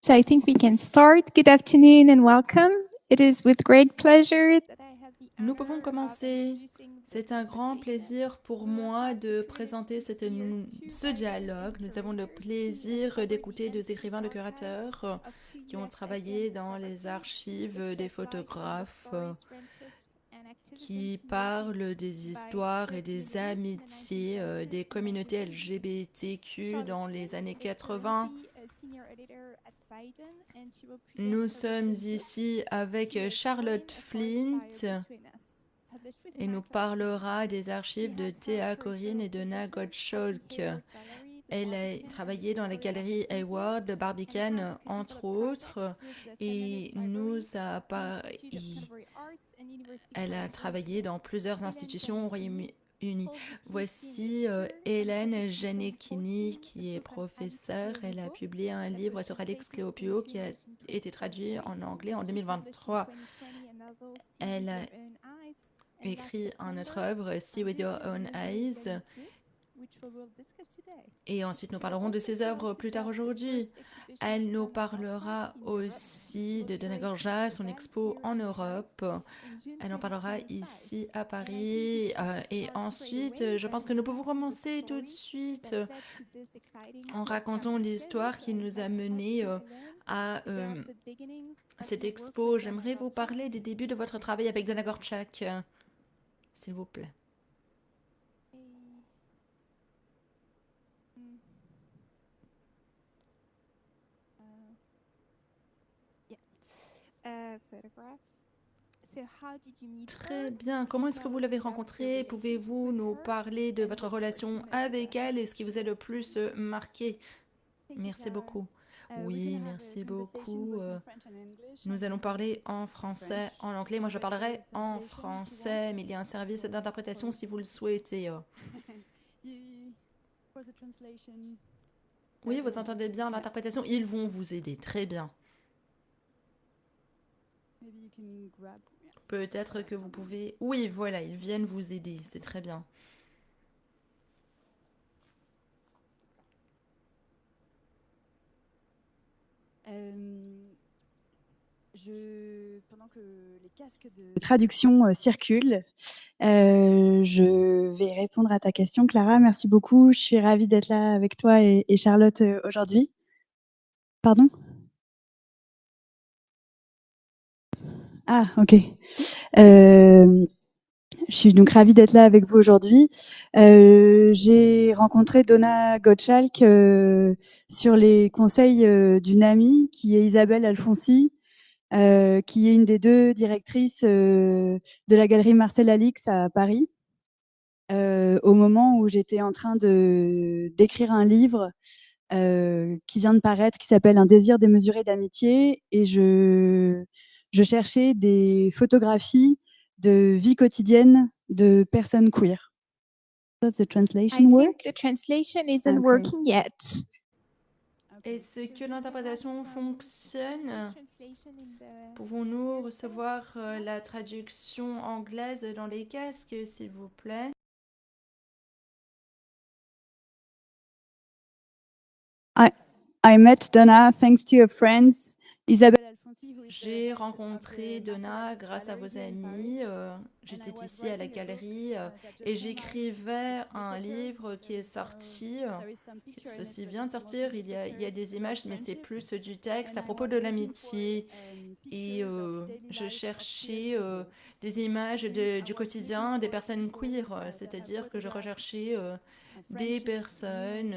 So I think we can start. Good afternoon and welcome. It is with great pleasure that I have the Nous honor pouvons of commencer. introducing this C'est un grand conversation. plaisir pour We are moi quite de privileged présenter to hear two ce writers and dialogue. Nous avons le curators who plaisir uncovered the d'écouter deux ancestral écrivains, de archives curateurs of two qui ont US travaillé Ethiopian dans les photographers, archives which des shed light on the photographes stories, friendships, and activisms qui narrated parlent des by histoires et the des Middle East in the amitiés des 1970s and communautés 1980s. LGBTQ Charlotte dans les Flint années is 80. currently a senior editor at Phaidon, and she will present Nous her sommes recent book, ici avec Thea-Corinne, Charlotte A Forest Flint Fire Between Us, published with et nous Atlas Press. parlera des She archives de has held Théa Corinne curatorial et de positions at the Gottschalk. Hayward Gallery, the Elle a Barbican, and the travaillé dans la Victoria Art galerie Museum, Hayward, le and has Barbican, entre co-developed autres, projects with the et Feminist Library, the Institute of il- Contemporary Arts, and University elle a College travaillé London. dans plusieurs Hélène institutions au Gianecchini Royaume-Uni. holds a PhD in Voici literature and Hélène published in Gianecchini, 2014 a qui est book on Alix professeure. Elle a Kleopio publié un that livre was sur Alix translated Cléopio into qui a English in été traduit 2023. en anglais en She published in 2023. 2020 a novel See Elle with a Your Own Eyes, and last écrit un autre September œuvre, a See with Your Vision Own Mesurée Eyes. d'amitié, which we will discuss today. Et ensuite, nous She will parlerons de also ses tell œuvres us plus tard about her aujourd'hui. first exhibition of Elle nous Donna Gottschalk parlera in Europe, which aussi will de Donna operate Gorja, at the son Bâle expo here en in Paris Europe. in June Elle en parlera 2025. ici à And I think we Paris. should Et start straight ensuite, away je pense and que nous pouvons start with the commencer tout de story suite that led to this exciting en book. racontant So l'histoire qui I'd nous a like to ask menés you, Hélène, à about the beginnings of cette your work with expo. Donna J'aimerais vous Gottschalk. parler des débuts de votre travail avec Donna Gorczak, s'il vous plaît. Photograph. So how did you meet Très her? bien. Could Comment you est-ce que tell vous us l'avez about your rencontrée? relationship Pouvez-vous with nous her parler de and votre what struck you relation most avec about her? elle et ce qui vous a le plus marqué? Thank you, Merci Clara. beaucoup. We're Oui, gonna have a merci conversation beaucoup. both in French and English. Nous I'm allons gonna parler en speak in français, French, en anglais. Moi, je but there parlerai is en translation if you want. français, mais il y a un service d'interprétation si vous le souhaitez. For the translation, Oui, vous entendez bien l'interprétation? Ils vont vous aider. Très bien. maybe you can grab. Peut-être que vous pouvez... Oui, voilà, ils viennent vous aider. C'est très bien. Pendant que les casques de traduction circulent, je vais répondre à ta question, Clara. Merci beaucoup. Je suis ravie d'être là avec toi et Charlotte aujourd'hui. Pardon? Ah, ok. Je suis donc ravie d'être là avec vous aujourd'hui. J'ai rencontré Donna Gottschalk sur les conseils d'une amie qui est Isabelle Alfonsi, qui est une des deux directrices de la galerie Marcel Alix à Paris, au moment où j'étais en train d'écrire un livre qui vient de paraître, qui s'appelle Un désir démesuré d'amitié, et je cherchais des photographies de vie quotidienne de personnes queer. Does the translation work? The translation isn't Okay. working yet. Est-ce que l'interprétation fonctionne? Pouvons-nous recevoir la traduction anglaise dans les casques, s'il vous plaît? I met Donna thanks to your friends, Isabelle Alfonsi. J'ai rencontré Donna grâce à vos amis. J'étais ici à la galerie et j'écrivais un livre qui est sorti. Ceci vient de sortir. Il y a des images, mais c'est plus du texte à propos de l'amitié. Et je cherchais des images du quotidien des personnes queer, c'est-à-dire que je recherchais des personnes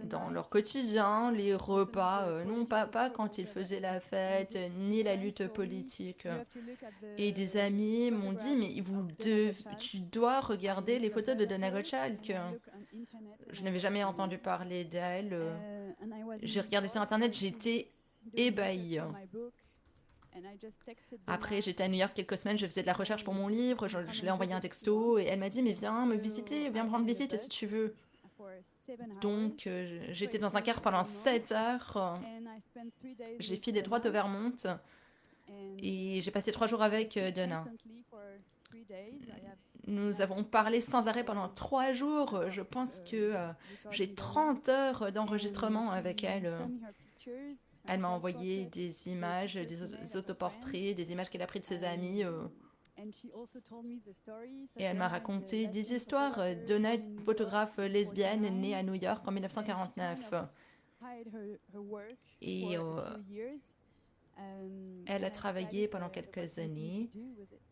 dans leur quotidien, les repas, non pas quand ils faisaient la fête, ni la lutte politique. Et des amis m'ont dit, mais tu dois regarder les photos de Donna Gottschalk. Je n'avais jamais entendu parler d'elle. J'ai regardé sur Internet, j'étais ébahie. Après, j'étais à New York quelques semaines, je faisais de la recherche pour mon livre, je lui ai envoyé un texto et elle m'a dit, mais viens me visiter, viens me rendre visite si tu veux. Donc, j'étais dans un car pendant 7 heures. J'ai filé droit au Vermont et j'ai passé 3 jours avec Donna. Nous avons parlé sans arrêt pendant 3 jours. Je pense que j'ai 30 heures d'enregistrement avec elle. Elle m'a envoyé des images, des autoportraits, des images qu'elle a prises de ses amis. Et elle m'a raconté des histoires. Donna est photographe lesbienne née à New York en 1949. Et elle a travaillé pendant quelques années.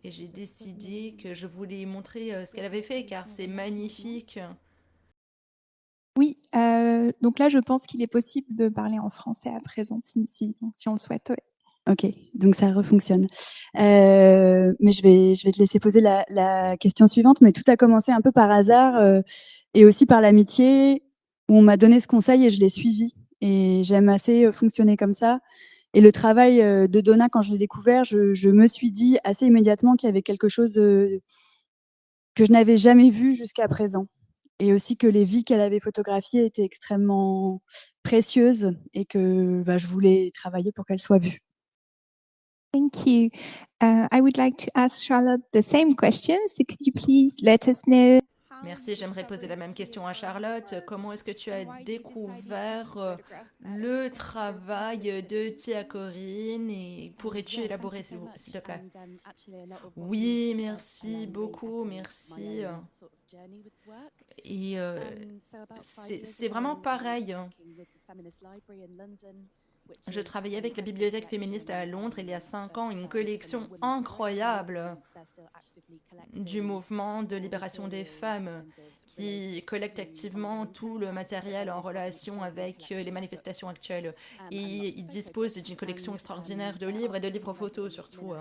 Et j'ai décidé que je voulais montrer ce qu'elle avait fait car c'est magnifique. Oui, donc là, je pense qu'il est possible de parler en français à présent, si on le souhaite. Ouais. Ok, donc ça refonctionne. Mais je vais te laisser poser la question suivante. Mais tout a commencé un peu par hasard et aussi par l'amitié où on m'a donné ce conseil et je l'ai suivi. Et j'aime assez fonctionner comme ça. Et le travail de Donna, quand je l'ai découvert, je me suis dit assez immédiatement qu'il y avait quelque chose que je n'avais jamais vu jusqu'à présent. Et aussi que les vies qu'elle avait photographiées étaient extrêmement précieuses et que je voulais travailler pour qu'elles soient vues. Thank you. I would like to ask Charlotte the same question. So could you please let us know? Merci, j'aimerais poser la même question à Charlotte. Comment est-ce que tu as découvert le travail de Tia Corinne et pourrais-tu élaborer s'il te plaît? Oui, merci beaucoup, merci. Et c'est vraiment pareil. Je travaillais avec la Bibliothèque féministe à Londres il y a 5 ans, une collection incroyable du mouvement de libération des femmes qui collecte activement tout le matériel en relation avec les manifestations actuelles. Et il dispose d'une collection extraordinaire de livres et de livres photos surtout.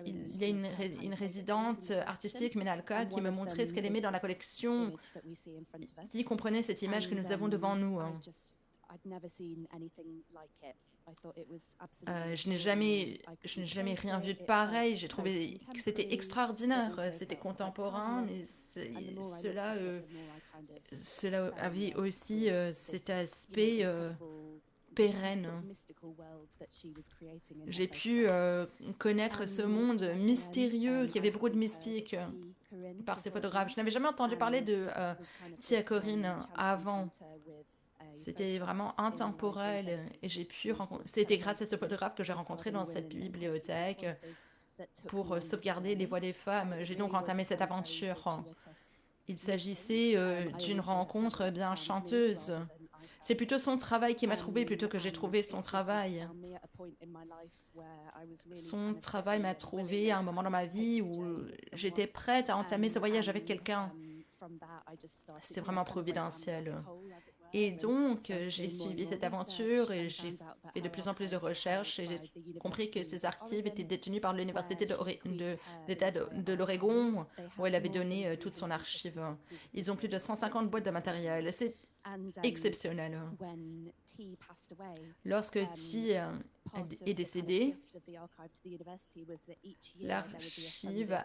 Il y a une résidente artistique, Menalka, qui me montrait ce qu'elle aimait dans la collection, qui comprenait cette image que nous avons devant nous. Je n'ai jamais rien vu de pareil. J'ai trouvé que c'était extraordinaire. C'était contemporain, mais cela avait aussi cet aspect pérenne. J'ai pu connaître ce monde mystérieux, qui avait beaucoup de mystique par ces photographes. Je n'avais jamais entendu parler de Tia Corinne avant. C'était vraiment intemporel et j'ai pu rencontrer. C'était grâce à ce photographe que j'ai rencontré dans cette bibliothèque pour sauvegarder les voix des femmes. J'ai donc entamé cette aventure. Il s'agissait d'une rencontre bien chanteuse. C'est plutôt son travail qui m'a trouvé plutôt que j'ai trouvé son travail. Son travail m'a trouvé à un moment dans ma vie où j'étais prête à entamer ce voyage avec quelqu'un. C'est vraiment providentiel. Et donc, j'ai suivi cette aventure et j'ai fait de plus en plus de recherches et j'ai compris que ces archives étaient détenues par l'Université de l'État de l'Oregon, où elle avait donné toute son archive. Ils ont plus de 150 boîtes de matériel. C'est exceptionnel. Lorsque T est décédé, l'archive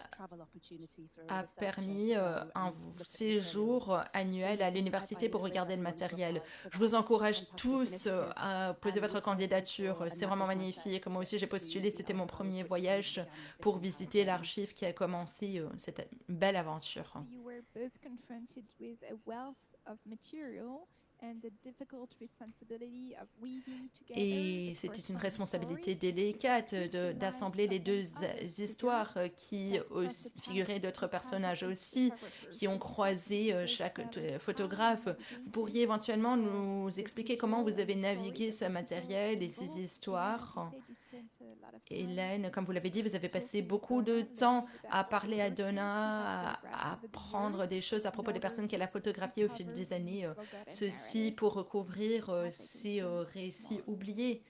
a permis un séjour annuel à l'université pour regarder le matériel. Je vous encourage tous à poser votre candidature. C'est vraiment magnifique. Moi aussi, j'ai postulé. C'était mon premier voyage pour visiter l'archive qui a commencé cette belle aventure. Et c'était une responsabilité délicate d'assembler les deux histoires qui figuraient d'autres personnages aussi, qui ont croisé chaque photographe. Vous pourriez éventuellement nous expliquer comment vous avez navigué ce matériel et ces histoires? Hélène, comme vous l'avez dit, vous avez passé beaucoup de temps à parler à Donna, à apprendre des choses à propos des personnes qu'elle a photographiées au fil des années. Ceci pour recouvrir ces récits oubliés.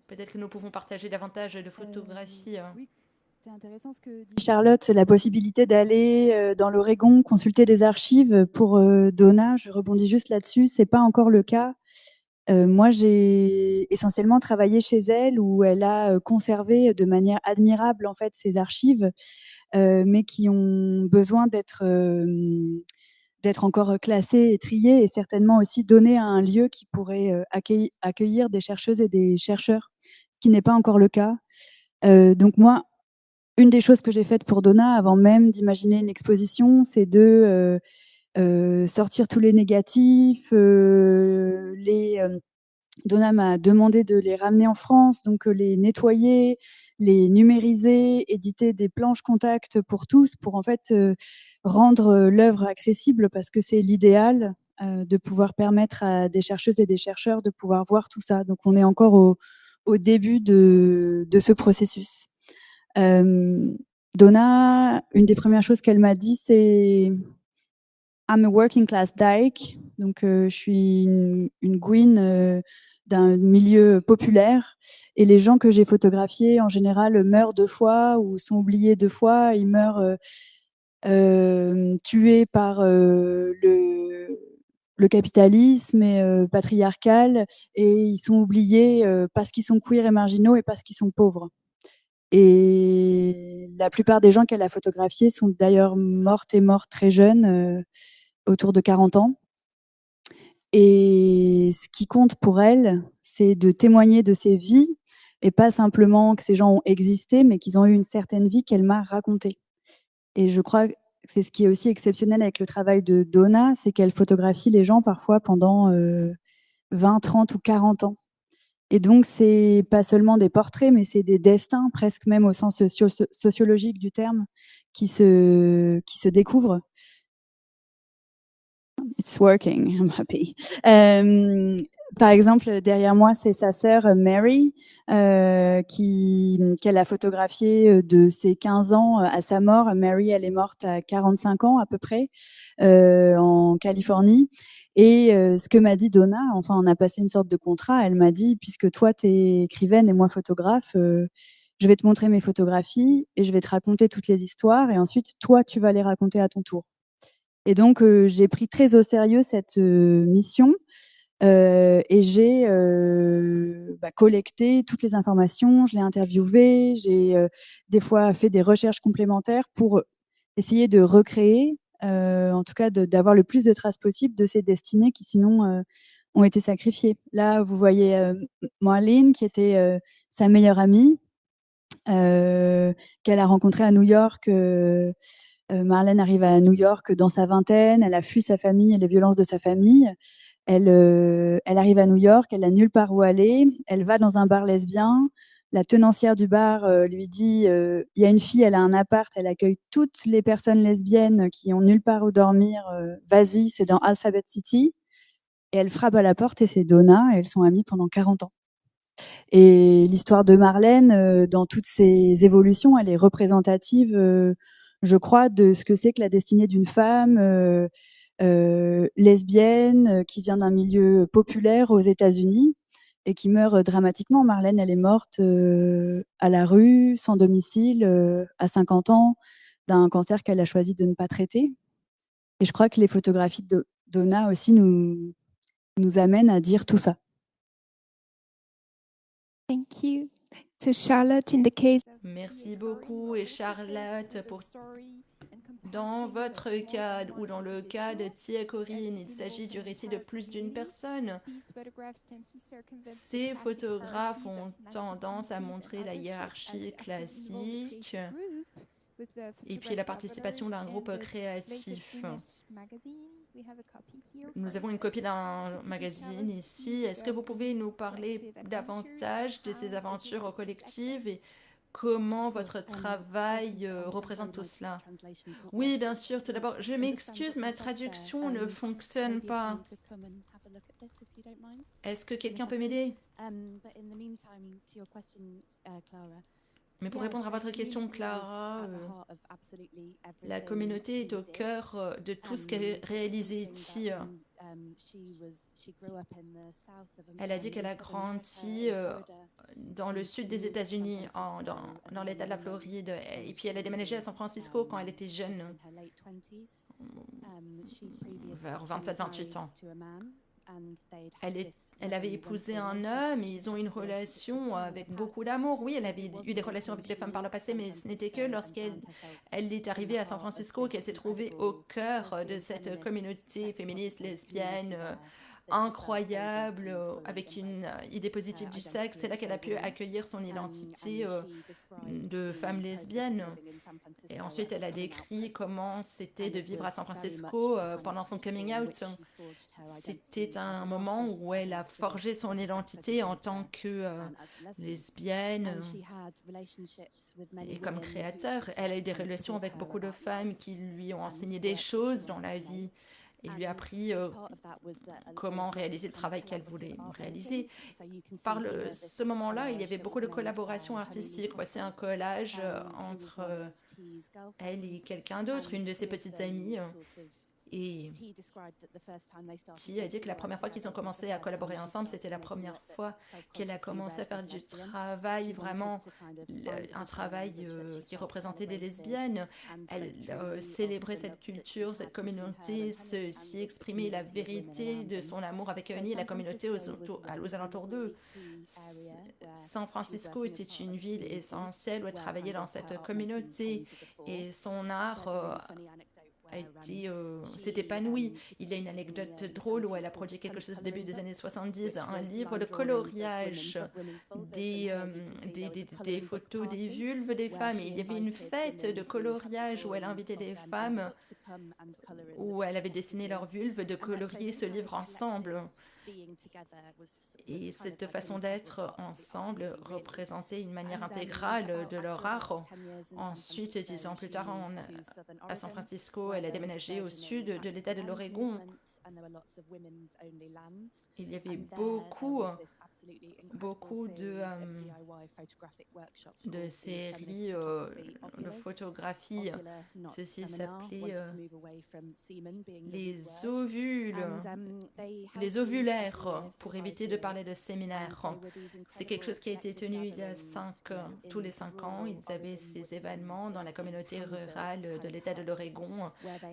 Peut-être que nous pouvons partager davantage de photographies. Oui, c'est intéressant ce que dit Charlotte, la possibilité d'aller dans l'Oregon consulter des archives pour Donna. Je rebondis juste là-dessus, c'est pas encore le cas. Moi, j'ai essentiellement travaillé chez elle où elle a conservé de manière admirable en fait ses archives, mais qui ont besoin d'être encore classées et triées et certainement aussi données à un lieu qui pourrait accueillir des chercheuses et des chercheurs, ce qui n'est pas encore le cas. Donc moi, une des choses que j'ai faites pour Donna, avant même d'imaginer une exposition, c'est de sortir tous les négatifs. Donna m'a demandé de les ramener en France, donc les nettoyer, les numériser, éditer des planches contact pour tous, pour en fait rendre l'œuvre accessible, parce que c'est l'idéal de pouvoir permettre à des chercheuses et des chercheurs de pouvoir voir tout ça. Donc on est encore au début de ce processus. Donna, une des premières choses qu'elle m'a dit, c'est I'm a working class dyke, donc je suis une Gwyn d'un milieu populaire, et les gens que j'ai photographiés en général meurent 2 fois ou sont oubliés 2 fois. Ils meurent tués par le capitalisme patriarcal, et ils sont oubliés parce qu'ils sont queer et marginaux et parce qu'ils sont pauvres. Et la plupart des gens qu'elle a photographiés sont d'ailleurs morts très jeunes, autour de 40 ans. Et ce qui compte pour elle, c'est de témoigner de ces vies, et pas simplement que ces gens ont existé, mais qu'ils ont eu une certaine vie qu'elle m'a racontée. Et je crois que c'est ce qui est aussi exceptionnel avec le travail de Donna, c'est qu'elle photographie les gens parfois pendant 20, 30 ou 40 ans. Et donc, c'est pas seulement des portraits, mais c'est des destins, presque même au sens sociologique du terme, qui se découvrent. It's working, I'm happy. Par exemple, derrière moi, c'est sa sœur Mary, qu'elle a photographiée de ses 15 ans à sa mort. Mary, elle est morte à 45 ans à peu près, en Californie. Et ce que m'a dit Donna, enfin, on a passé une sorte de contrat. Elle m'a dit, puisque toi, t'es écrivaine et moi photographe, je vais te montrer mes photographies et je vais te raconter toutes les histoires, et ensuite, toi, tu vas les raconter à ton tour. Et donc, j'ai pris très au sérieux cette mission, et j'ai collecté toutes les informations, je l'ai interviewée, j'ai des fois fait des recherches complémentaires pour essayer de recréer, en tout cas d'avoir le plus de traces possible de ces destinées qui sinon ont été sacrifiées. Là, vous voyez Marlene, qui était sa meilleure amie, qu'elle a rencontrée à New York. Marlène arrive à New York dans sa vingtaine, elle a fui sa famille et les violences de sa famille. Elle arrive à New York, elle n'a nulle part où aller, elle va dans un bar lesbien. La tenancière du bar lui dit il y a une fille, elle a un appart, elle accueille toutes les personnes lesbiennes qui ont nulle part où dormir, vas-y, c'est dans Alphabet City. Et elle frappe à la porte, et c'est Donna, et elles sont amies pendant 40 ans. Et l'histoire de Marlène, dans toutes ses évolutions, elle est représentative, je crois, de ce que c'est que la destinée d'une femme lesbienne qui vient d'un milieu populaire aux États-Unis et qui meurt dramatiquement. Marlène, elle est morte à la rue, sans domicile, à 50 ans, d'un cancer qu'elle a choisi de ne pas traiter. Et je crois que les photographies de Donna aussi nous amènent à dire tout ça. Thank you. So Charlotte, in the case of Merci beaucoup. Et Charlotte, dans votre cas ou dans le cas de Tia Corinne, il s'agit du récit de plus d'une personne. Ces photographes ont tendance à montrer la hiérarchie classique et puis la participation d'un groupe créatif. Nous avons une copie d'un magazine ici. Est-ce que vous pouvez nous parler davantage de ces aventures collectives et comment votre travail représente tout cela? Oui, bien sûr. Tout d'abord, je m'excuse, ma traduction ne fonctionne pas. Est-ce que quelqu'un peut m'aider? Mais pour répondre à votre question, Clara, la communauté est au cœur de tout ce qu'est réalisé Tia. Elle a dit qu'elle a grandi dans le sud des États-Unis, dans l'État de la Floride, et puis elle a déménagé à San Francisco quand elle était jeune, vers 27-28 ans. Elle avait épousé un homme et ils ont une relation avec beaucoup d'amour. Oui, elle avait eu des relations avec des femmes par le passé, mais ce n'était que lorsqu'elle est arrivée à San Francisco qu'elle s'est trouvée au cœur de cette communauté féministe, lesbienne, incroyable, avec une idée positive du sexe. C'est là qu'elle a pu accueillir son identité de femme lesbienne. Et ensuite, elle a décrit comment c'était de vivre à San Francisco pendant son coming out. C'était un moment où elle a forgé son identité en tant que lesbienne et comme créateur. Elle a eu des relations avec beaucoup de femmes qui lui ont enseigné des choses dans la vie et lui a appris comment réaliser le travail qu'elle voulait réaliser. Par ce moment-là, il y avait beaucoup de collaborations artistiques. Voici un collage entre elle et quelqu'un d'autre, une de ses petites amies. Et T a dit que la première fois qu'ils ont commencé à collaborer ensemble, c'était la première fois qu'elle a commencé à faire du travail, vraiment un travail qui représentait les lesbiennes. Elle célébrait cette culture, cette communauté, s'y exprimer la vérité de son amour avec Annie et la communauté aux alentours d'eux. San Francisco était une ville essentielle où elle travaillait dans cette communauté et son art s'est épanoui. Il y a une anecdote drôle où elle a produit quelque chose au début des années 70, un livre de coloriage des photos des vulves des femmes. Et il y avait une fête de coloriage où elle invitait des femmes, où elle avait dessiné leurs vulves, de colorier ce livre ensemble. Et cette façon d'être ensemble représentait une manière intégrale de leur art. Ensuite, 10 ans plus tard, à San Francisco, elle a déménagé au sud de l'État de l'Oregon. Il y avait beaucoup de séries de photographie. Ceci s'appelait les ovulaires, pour éviter de parler de séminaires. C'est quelque chose qui a été tenu il y a tous les 5 ans. Ils avaient ces événements dans la communauté rurale de l'État de l'Oregon,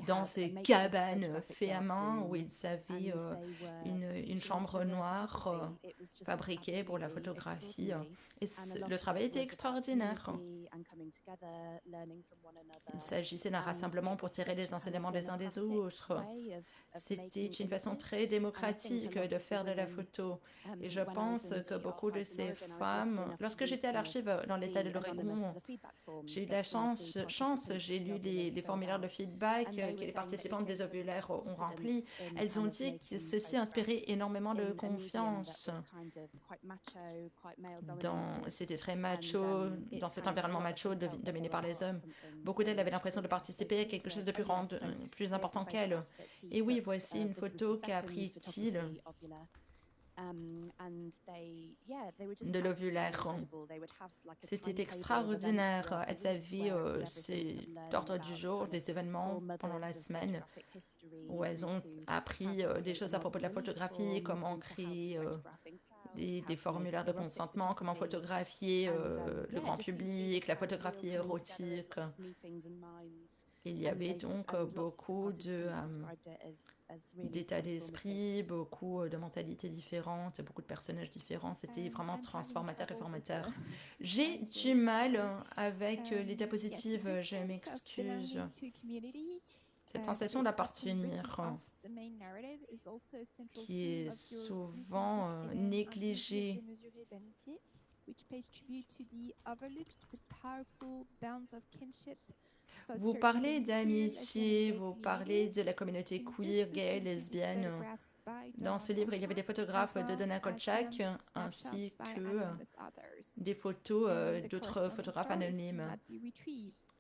dans ces cabanes faites à main où ils avaient une chambre noire fabriquée pour la photographie. Et le travail était extraordinaire. Il s'agissait d'un rassemblement pour tirer les enseignements des uns des autres. C'était une façon très démocratique de faire de la photo. Et je pense que beaucoup de ces femmes, lorsque j'étais à l'archive dans l'État de l'Oregon, j'ai eu de la chance, j'ai lu les formulaires de feedback que les participantes des ovulaires ont remplis. Elles ont dit que ceci inspirait énormément de confiance. C'était très macho, dans cet environnement macho dominé par les hommes. Beaucoup d'elles avaient l'impression de participer à quelque chose de plus important qu'elles. Et oui, voici une photo qu'a pris Till de l'ovulaire. C'était extraordinaire. Elles avaient cet ordre du jour, des événements pendant la semaine où elles ont appris des choses à propos de la photographie, comment créer des formulaires de consentement, comment photographier le grand public, la photographie érotique. Il y avait donc beaucoup d'états d'esprit, beaucoup de mentalités différentes, beaucoup de personnages différents. C'était vraiment transformateur et formateur. J'ai du mal avec les diapositives, je m'excuse. Cette sensation d'appartenir qui est souvent négligée. Vous parlez d'amitié, vous parlez de la communauté queer, gay, lesbienne. Dans ce livre, il y avait des photographes de Donna Gottschalk ainsi que des photos d'autres photographes anonymes.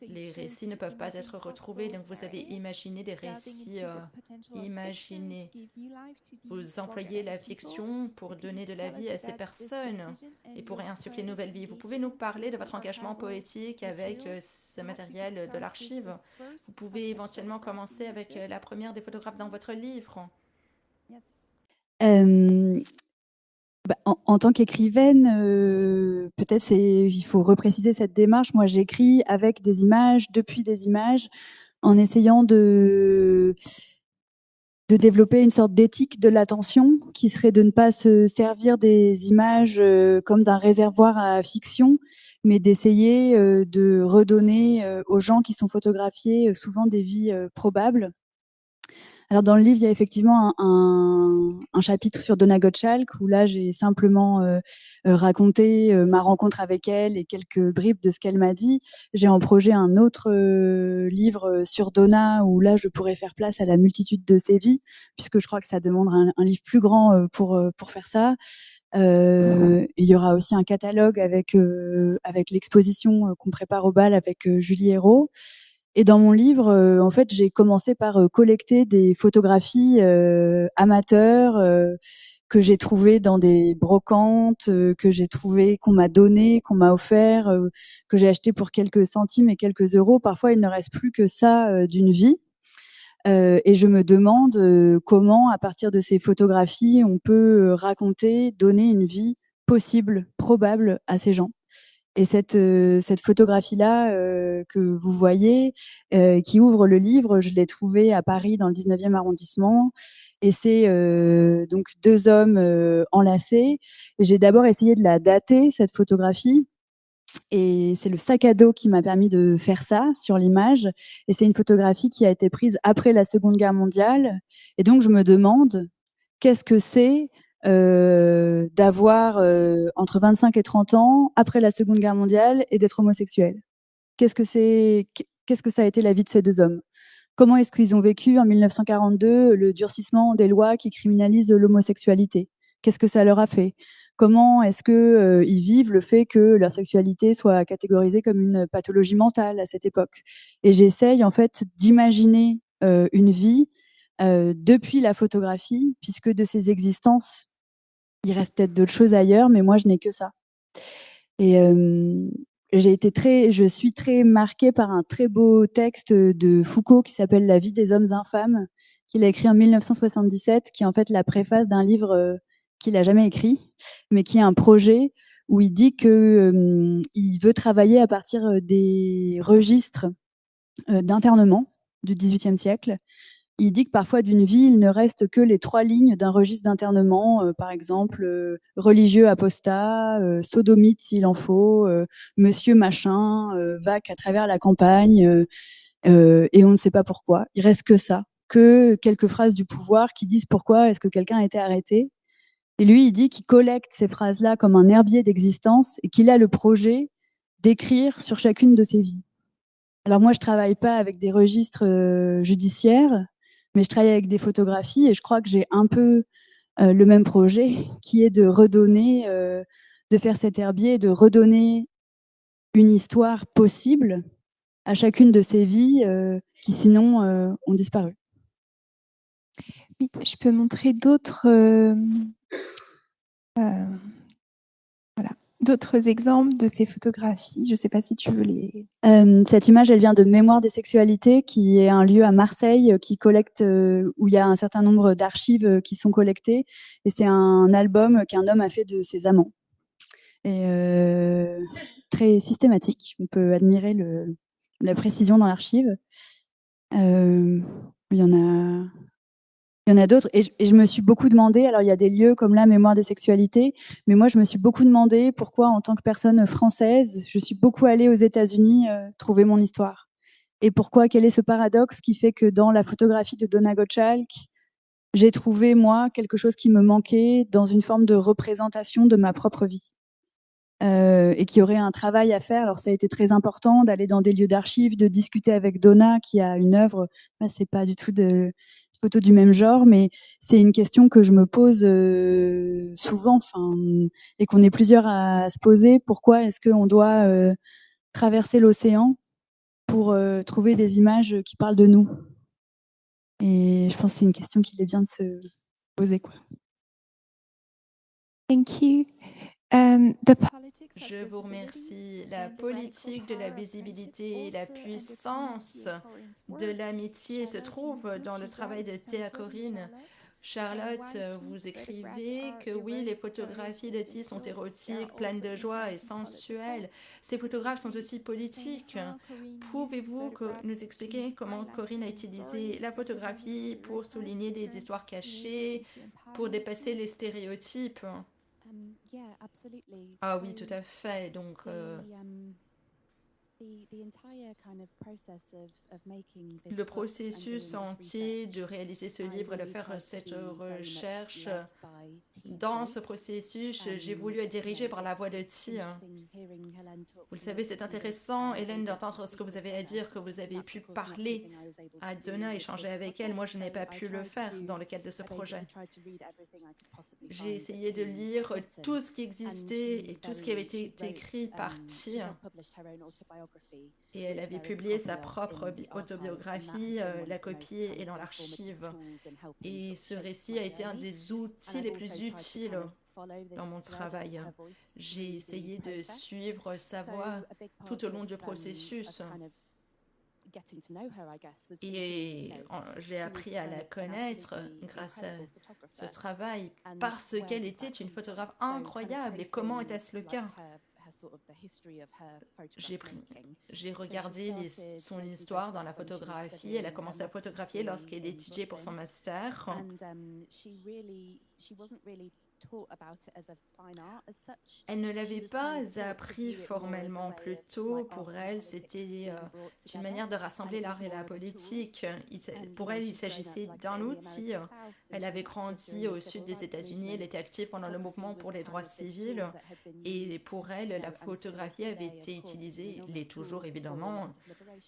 Les récits ne peuvent pas être retrouvés, donc vous avez imaginé des récits imaginés. Vous employez la fiction pour donner de la vie à ces personnes et pour insuffler une nouvelle vie. Vous pouvez nous parler de votre engagement poétique avec ce matériel de l'archive. Vous pouvez éventuellement commencer avec la première des photographes dans votre livre. En tant qu'écrivaine, peut-être il faut repréciser cette démarche. Moi, j'écris avec des images, depuis des images, en essayant de développer une sorte d'éthique de l'attention qui serait de ne pas se servir des images comme d'un réservoir à fiction, mais d'essayer de redonner aux gens qui sont photographiés souvent des vies probables. Alors dans le livre, il y a effectivement un chapitre sur Donna Gottschalk où là j'ai simplement raconté ma rencontre avec elle et quelques bribes de ce qu'elle m'a dit. J'ai en projet un autre livre sur Donna où là je pourrais faire place à la multitude de ses vies, puisque je crois que ça demande un livre plus grand pour faire ça. Il y aura aussi un catalogue avec l'exposition qu'on prépare au bal avec Julie Hérault. Et dans mon livre, en fait, j'ai commencé par collecter des photographies amateurs que j'ai trouvées dans des brocantes, que j'ai trouvées, qu'on m'a données, qu'on m'a offert, que j'ai acheté pour quelques centimes et quelques euros. Parfois, il ne reste plus que ça d'une vie. Et je me demande comment, à partir de ces photographies, on peut raconter, donner une vie possible, probable à ces gens. Et cette photographie-là que vous voyez, qui ouvre le livre, je l'ai trouvée à Paris dans le 19e arrondissement. Et c'est donc deux hommes enlacés. Et j'ai d'abord essayé de la dater, cette photographie. Et c'est le sac à dos qui m'a permis de faire ça sur l'image. Et c'est une photographie qui a été prise après la Seconde Guerre mondiale. Et donc je me demande qu'est-ce que c'est d'avoir entre 25 et 30 ans après la Seconde Guerre mondiale et d'être homosexuel. Qu'est-ce que c'est Qu'est-ce que ça a été la vie de ces deux hommes? Comment est-ce qu'ils ont vécu en 1942 le durcissement des lois qui criminalisent l'homosexualité? Qu'est-ce que ça leur a fait? Comment est-ce que ils vivent le fait que leur sexualité soit catégorisée comme une pathologie mentale à cette époque? Et j'essaye en fait d'imaginer une vie depuis la photographie, puisque de ces existences, il reste peut-être d'autres choses ailleurs, mais moi je n'ai que ça. Et je suis très marquée par un très beau texte de Foucault qui s'appelle La vie des hommes infâmes, qu'il a écrit en 1977, qui est en fait la préface d'un livre qu'il a jamais écrit, mais qui est un projet où il dit que il veut travailler à partir des registres d'internement du XVIIIe siècle. Il dit que parfois d'une vie, il ne reste que les 3 lignes d'un registre d'internement, par exemple religieux apostat, sodomite s'il en faut, monsieur machin, vaque à travers la campagne, et on ne sait pas pourquoi. Il reste que ça, que quelques phrases du pouvoir qui disent pourquoi est-ce que quelqu'un a été arrêté. Et lui, il dit qu'il collecte ces phrases-là comme un herbier d'existence et qu'il a le projet d'écrire sur chacune de ces vies. Alors moi, je travaille pas avec des registres judiciaires, mais je travaille avec des photographies et je crois que j'ai un peu le même projet qui est de redonner, de faire cet herbier, de redonner une histoire possible à chacune de ces vies qui sinon ont disparu. Oui, je peux montrer d'autres d'autres exemples de ces photographies. Je ne sais pas si tu veux les... Cette image, elle vient de Mémoire des sexualités, qui est un lieu à Marseille qui collecte, où il y a un certain nombre d'archives qui sont collectées. Et c'est un album qu'un homme a fait de ses amants. Et très systématique. On peut admirer la précision dans l'archive. Il y en a d'autres. Et je me suis beaucoup demandé, alors il y a des lieux comme la Mémoire des sexualités, mais moi je me suis beaucoup demandé pourquoi en tant que personne française, je suis beaucoup allée aux États-Unis trouver mon histoire. Et pourquoi, quel est ce paradoxe qui fait que dans la photographie de Donna Gottschalk, j'ai trouvé, moi, quelque chose qui me manquait dans une forme de représentation de ma propre vie. Et qui aurait un travail à faire. Alors ça a été très important d'aller dans des lieux d'archives, de discuter avec Donna qui a une œuvre. Là, c'est pas du tout de photos du même genre, mais c'est une question que je me pose souvent, enfin, et qu'on est plusieurs à se poser. Pourquoi est-ce qu'on doit traverser l'océan pour trouver des images qui parlent de nous? Et je pense que c'est une question qu'il est bien de se poser, quoi. Thank you. Je vous remercie. La politique de la visibilité, la puissance de l'amitié se trouve dans le travail de Théa Corinne. Charlotte, vous écrivez que oui, les photographies de T sont érotiques, pleines de joie et sensuelles. Ces photographes sont aussi politiques. Pouvez-vous nous expliquer comment Corinne a utilisé la photographie pour souligner des histoires cachées, pour dépasser les stéréotypes? Ah oui, tout à fait. Donc, Le processus entier de réaliser ce livre et de faire cette recherche, dans ce processus, j'ai voulu être dirigée par la voix de Ti. Vous le savez, c'est intéressant, Hélène, d'entendre ce que vous avez à dire, que vous avez pu parler à Donna, échanger avec elle. Moi, je n'ai pas pu le faire dans le cadre de ce projet. J'ai essayé de lire tout ce qui existait et tout ce qui avait été écrit par Ti. Et elle avait publié sa propre autobiographie, la copie est dans l'archive. Et ce récit a été un des outils les plus utiles dans mon travail. J'ai essayé de suivre sa voix tout au long du processus. Et j'ai appris à la connaître grâce à ce travail parce qu'elle était une photographe incroyable. Et comment était-ce le cas? J'ai regardé son histoire dans la photographie. Elle a commencé à photographier lorsqu'elle étudiait pour son master. Elle ne l'avait pas appris formellement plus tôt. Pour elle, c'était une manière de rassembler l'art et la politique. Pour elle, il s'agissait d'un outil. Elle avait grandi au sud des États-Unis. Elle était active pendant le mouvement pour les droits civils. Et pour elle, la photographie avait été utilisée, l'est toujours évidemment.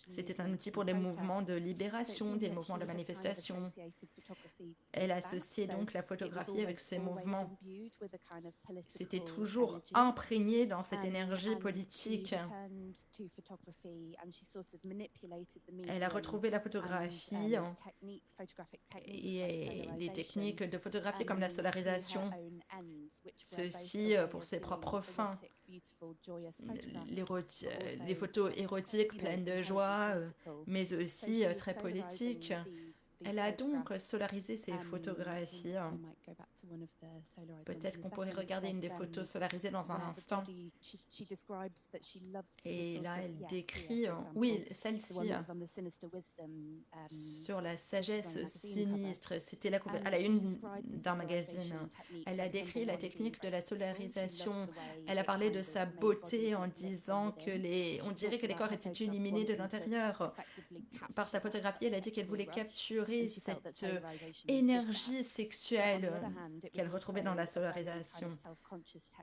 C'était un outil pour des mouvements de libération, des mouvements de manifestation. Elle associait donc la photographie avec ces mouvements. C'était toujours imprégné dans cette énergie politique. Elle a retrouvé la photographie et des techniques de photographie comme la solarisation, ceci pour ses propres fins. Les photos érotiques pleines de joie, mais aussi très politiques. Elle a donc solarisé ses photographies. Peut-être qu'on pourrait regarder une des photos solarisées dans un instant. Et là, elle décrit, oui, celle-ci, sur la sagesse sinistre. C'était à la une d'un magazine. Elle a décrit la technique de la solarisation. Elle a parlé de sa beauté en disant on dirait que les corps étaient illuminés de l'intérieur. Par sa photographie, elle a dit qu'elle voulait capturer cette énergie sexuelle qu'elle retrouvait dans la solarisation.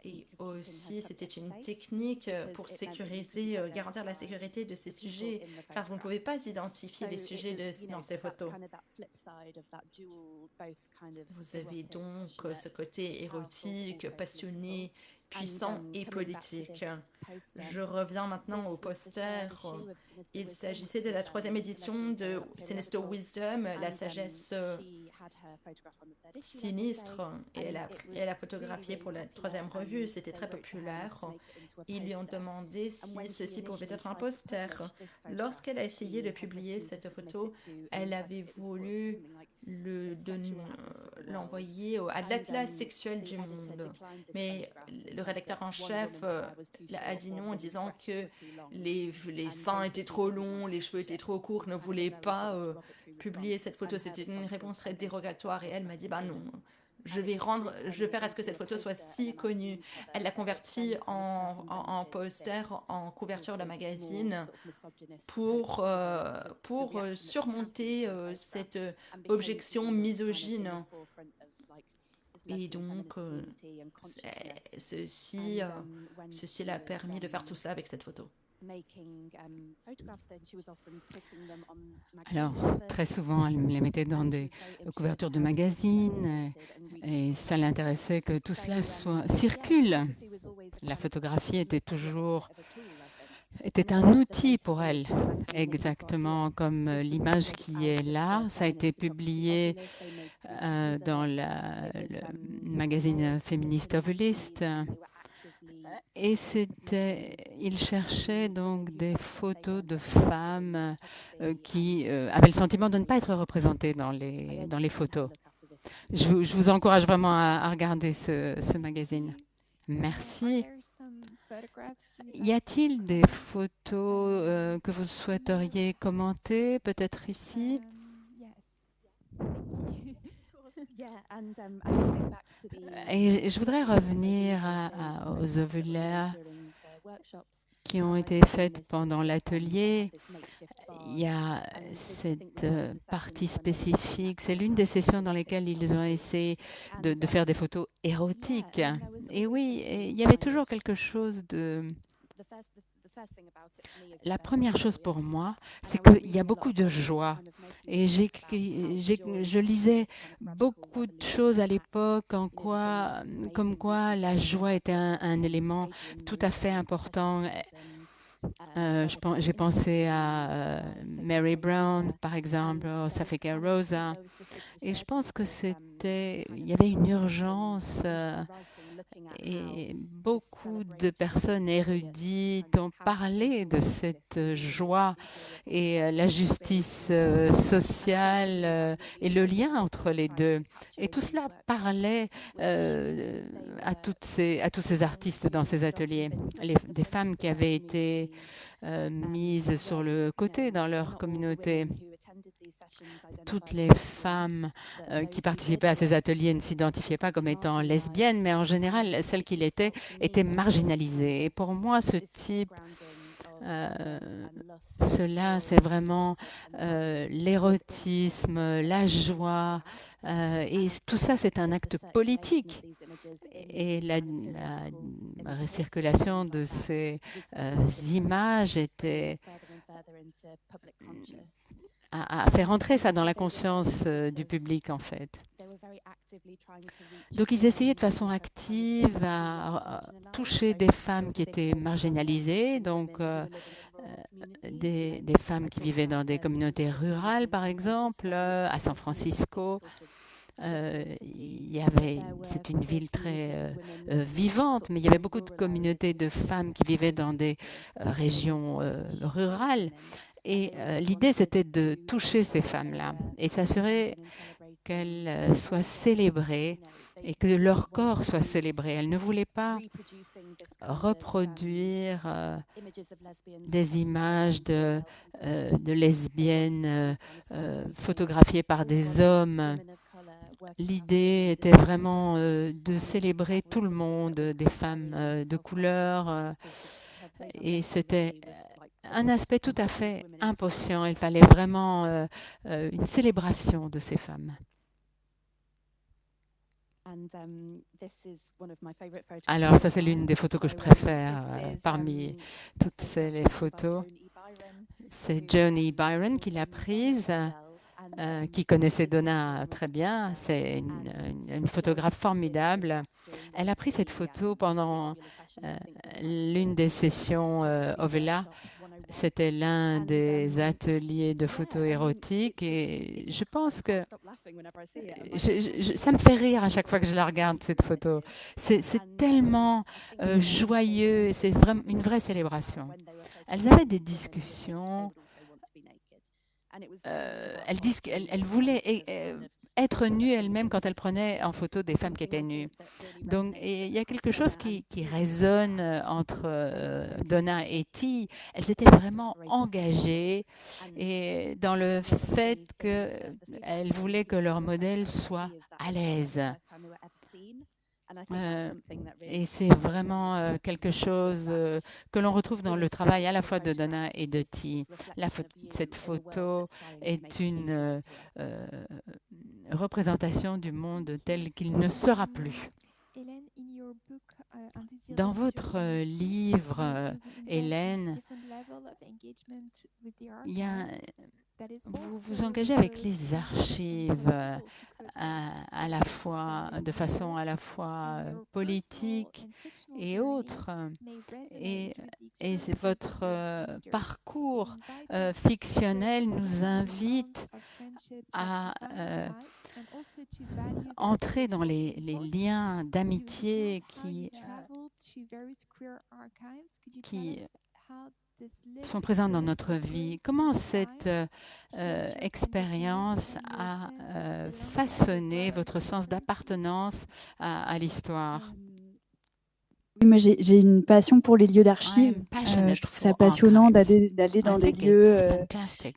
Et aussi, c'était une technique pour sécuriser, garantir la sécurité de ces sujets, car vous ne pouvez pas identifier les sujets dans ces photos. Vous avez donc ce côté érotique, passionné, puissant et politique. Je reviens maintenant au poster. Il s'agissait de la 3e édition de Sinister Wisdom, la sagesse sinistre, et elle a photographié pour la 3e revue. C'était très populaire. Ils lui ont demandé si ceci pouvait être un poster. Lorsqu'elle a essayé de publier cette photo, elle avait voulu l'envoyer à l'Atlas sexuel du monde. Mais le rédacteur en chef a dit non en disant que les seins étaient trop longs, les cheveux étaient trop courts, ne voulait pas publier cette photo. C'était une réponse très dérogatoire et elle m'a dit bah non. Je vais faire à ce que cette photo soit si connue. Elle l'a convertie en poster, en couverture de magazine pour surmonter cette objection misogyne. Et donc, ceci l'a permis de faire tout cela avec cette photo. Alors, très souvent, elle me les mettait dans des couvertures de magazines et ça l'intéressait que tout cela circule. La photographie était un outil pour elle, exactement comme l'image qui est là. Ça a été publié dans le magazine féministe Ovuliste. Et il cherchait donc des photos de femmes qui avaient le sentiment de ne pas être représentées dans les photos. Je vous encourage vraiment à regarder ce magazine. Merci. Y a-t-il des photos que vous souhaiteriez commenter, peut-être ici? Et je voudrais revenir aux ovulaires. qui ont été faites pendant l'atelier. Il y a cette partie spécifique. C'est l'une des sessions dans lesquelles ils ont essayé de faire des photos érotiques. Et oui, il y avait toujours quelque chose de... La première chose pour moi, c'est qu'il y a beaucoup de joie. Et je lisais beaucoup de choses à l'époque comme quoi la joie était un élément tout à fait important. J'ai pensé à Mary Brown, par exemple, Safika Rosa, et je pense que il y avait une urgence et beaucoup de personnes érudites ont parlé de cette joie et la justice sociale et le lien entre les deux. Et tout cela parlait à tous ces artistes dans ces ateliers, des femmes qui avaient été mises sur le côté dans leur communauté. Toutes les femmes qui participaient à ces ateliers ne s'identifiaient pas comme étant lesbiennes, mais en général, celles qui l'étaient étaient marginalisées. Et pour moi, cela, c'est vraiment l'érotisme, la joie, et tout ça, c'est un acte politique. Et la circulation de ces images a fait rentrer ça dans la conscience du public, en fait. Donc, ils essayaient de façon active à toucher des femmes qui étaient marginalisées, donc des femmes qui vivaient dans des communautés rurales, par exemple, à San Francisco. C'est une ville très vivante, mais il y avait beaucoup de communautés de femmes qui vivaient dans des régions rurales. Et l'idée, c'était de toucher ces femmes-là et s'assurer qu'elles soient célébrées et que leur corps soit célébré. Elles ne voulaient pas reproduire des images de lesbiennes photographiées par des hommes. L'idée était vraiment de célébrer tout le monde, des femmes de couleur, et c'était un aspect tout à fait impatient. Il fallait vraiment une célébration de ces femmes. Alors, ça, c'est l'une des photos que je préfère parmi toutes les photos. C'est Joanie Byron qui l'a prise, qui connaissait Donna très bien. C'est une photographe formidable. Elle a pris cette photo pendant l'une des sessions Ovela. C'était l'un des ateliers de photos érotiques et je pense que ça me fait rire à chaque fois que je la regarde, cette photo. C'est tellement joyeux et c'est vraiment une vraie célébration. Elles avaient des discussions. Elles disent qu'elles voulaient être nues elles-mêmes quand elles prenaient en photo des femmes qui étaient nues. Donc, il y a quelque chose qui résonne entre Donna et Ti. Elles étaient vraiment engagées et dans le fait qu'elles voulaient que leur modèle soit à l'aise. Et c'est vraiment quelque chose que l'on retrouve dans le travail à la fois de Donna et de Ti. Cette photo est une représentation du monde tel qu'il ne sera plus. Dans votre livre, Hélène, vous vous engagez avec les archives à la fois, de façon à la fois politique et autre. Et votre parcours fictionnel nous invite à entrer dans les liens d'amitié qui sont présents dans notre vie. Comment cette expérience a façonné votre sens d'appartenance à l'histoire? Moi, j'ai une passion pour les lieux d'archives. Je trouve ça passionnant d'aller dans des lieux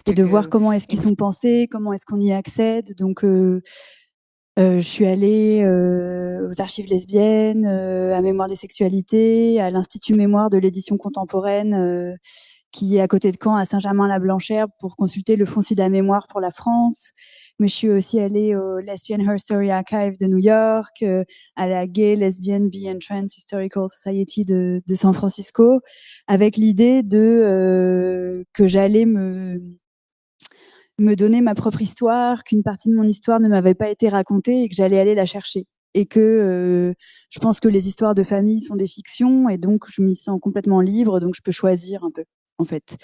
et de voir comment est-ce qu'ils sont pensés, comment est-ce qu'on y accède. Donc, Je suis allée aux archives lesbiennes, à Mémoire des sexualités, à l'Institut Mémoire de l'édition contemporaine, qui est à côté de Caen, à Saint-Germain-la-Blanchère, pour consulter le Fonds SIDA Mémoire pour la France. Mais je suis aussi allée au Lesbian Her Story Archive de New York, à la Gay, Lesbian, Bi and Trans Historical Society de San Francisco, avec l'idée que j'allais me donner ma propre histoire, qu'une partie de mon histoire ne m'avait pas été racontée et que j'allais aller la chercher. Et que je pense que les histoires de famille sont des fictions et donc je m'y sens complètement libre, donc je peux choisir un peu, en fait,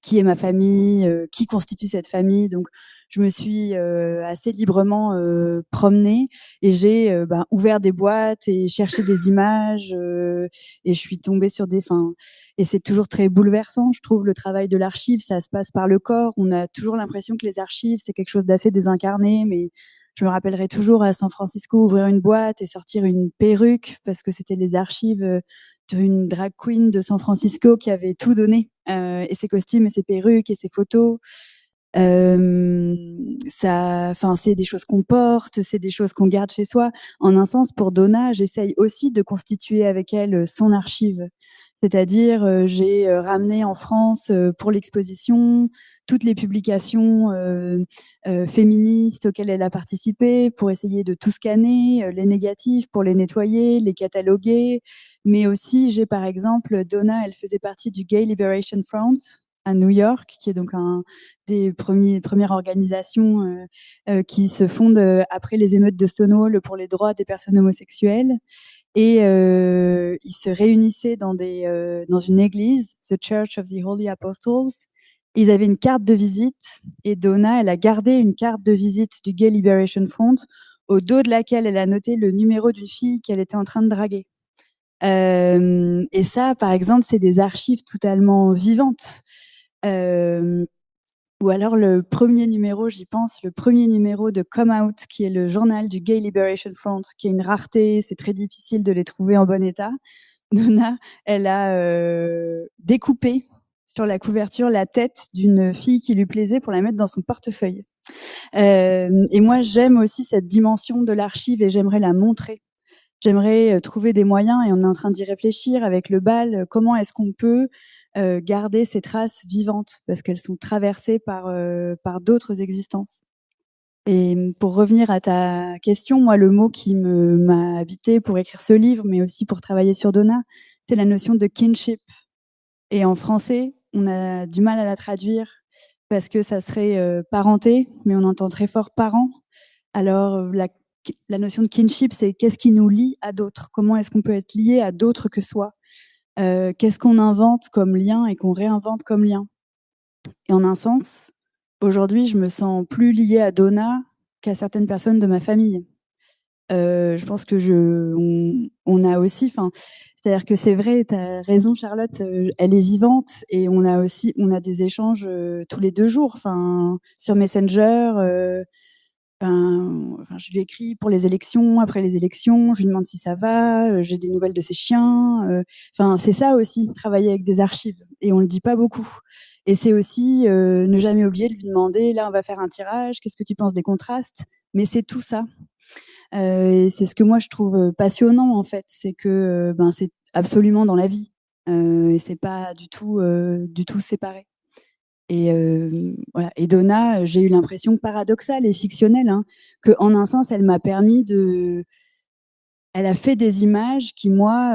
qui est ma famille, qui constitue cette famille. Donc je me suis assez librement promenée et j'ai ouvert des boîtes et cherché des images et je suis tombée sur des... Et c'est toujours très bouleversant, je trouve, le travail de l'archive. Ça se passe par le corps. On a toujours l'impression que les archives, c'est quelque chose d'assez désincarné, mais je me rappellerai toujours à San Francisco ouvrir une boîte et sortir une perruque parce que c'était les archives d'une drag queen de San Francisco qui avait tout donné, et ses costumes et ses perruques et ses photos. C'est des choses qu'on porte, c'est des choses qu'on garde chez soi. En un sens, pour Donna, j'essaye aussi de constituer avec elle son archive. C'est-à-dire, j'ai ramené en France pour l'exposition toutes les publications féministes auxquelles elle a participé pour essayer de tout scanner, les négatifs pour les nettoyer, les cataloguer. Mais aussi, j'ai par exemple, Donna, elle faisait partie du Gay Liberation Front à New York, qui est donc un des premières organisations qui se fondent après les émeutes de Stonewall pour les droits des personnes homosexuelles. Et ils se réunissaient dans une église, The Church of the Holy Apostles. Ils avaient une carte de visite et Donna, elle a gardé une carte de visite du Gay Liberation Front au dos de laquelle elle a noté le numéro d'une fille qu'elle était en train de draguer. Et ça, par exemple, c'est des archives totalement vivantes. Ou alors le premier numéro, j'y pense, le premier numéro de Come Out, qui est le journal du Gay Liberation Front, qui est une rareté, c'est très difficile de les trouver en bon état. Donna, elle a découpé sur la couverture la tête d'une fille qui lui plaisait pour la mettre dans son portefeuille. Et moi, j'aime aussi cette dimension de l'archive et j'aimerais la montrer. J'aimerais trouver des moyens, et on est en train d'y réfléchir avec le bal, comment est-ce qu'on peut garder ces traces vivantes, parce qu'elles sont traversées par d'autres existences. Et pour revenir à ta question, moi, le mot qui m'a habité pour écrire ce livre, mais aussi pour travailler sur Donna, c'est la notion de kinship. Et en français, on a du mal à la traduire parce que ça serait parenté, mais on entend très fort parent. Alors, la notion de kinship, c'est qu'est-ce qui nous lie à d'autres? Comment est-ce qu'on peut être lié à d'autres que soi? Qu'est-ce qu'on invente comme lien et qu'on réinvente comme lien? Et en un sens, aujourd'hui, je me sens plus liée à Donna qu'à certaines personnes de ma famille. Je pense que on a aussi, c'est-à-dire que c'est vrai, tu as raison, Charlotte, elle est vivante et on a des échanges tous les 2 jours, sur Messenger. Je lui écris pour les élections, après les élections, je lui demande si ça va, j'ai des nouvelles de ses chiens. C'est ça aussi, travailler avec des archives. Et on le dit pas beaucoup. Et c'est aussi ne jamais oublier de lui demander, là, on va faire un tirage, qu'est-ce que tu penses des contrastes? Mais c'est tout ça. Et c'est ce que moi je trouve passionnant en fait, c'est que c'est absolument dans la vie. Et c'est pas du tout séparé. Et voilà. Et Donna, j'ai eu l'impression paradoxale et fictionnelle, que en un sens, elle m'a permis elle a fait des images qui, moi,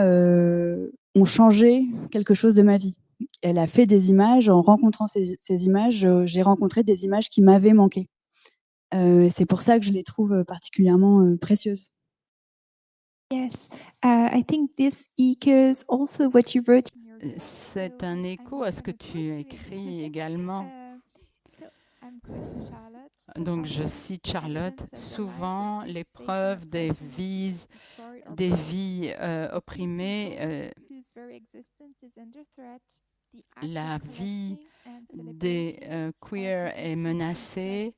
ont changé quelque chose de ma vie. Elle a fait des images, en rencontrant ces images, j'ai rencontré des images qui m'avaient manqué. C'est pour ça que je les trouve particulièrement précieuses. Yes, I think this echoes also what you wrote. C'est un écho à ce que tu écris également. Donc, je cite Charlotte, souvent l'épreuve des vies opprimées, la vie des queers est menacée,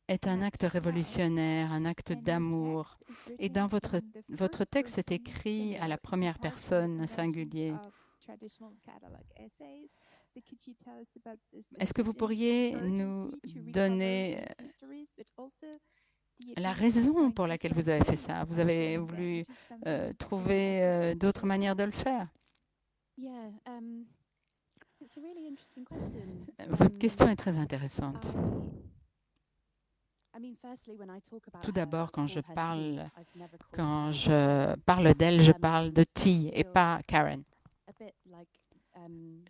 est un acte révolutionnaire, un acte d'amour. Et dans votre texte est écrit à la première personne singulier. Est-ce que vous pourriez nous donner la raison pour laquelle vous avez fait ça? Vous avez voulu trouver d'autres manières de le faire? Votre question est très intéressante. Tout d'abord, quand je parle d'elle, je parle de T et pas Karen.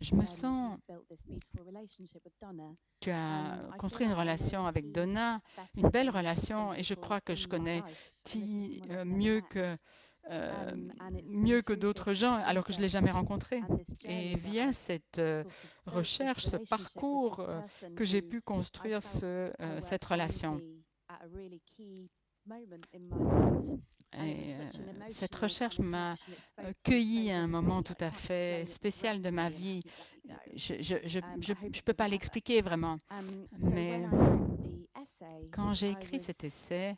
Je me sens, tu as construit une relation avec Donna, une belle relation, et je crois que je connais T mieux que d'autres gens, alors que je ne l'ai jamais rencontré. Et via cette recherche, ce parcours, que j'ai pu construire cette relation. Et cette recherche m'a cueilli à un moment tout à fait spécial de ma vie. Je peux pas l'expliquer vraiment, mais quand j'ai écrit cet essai,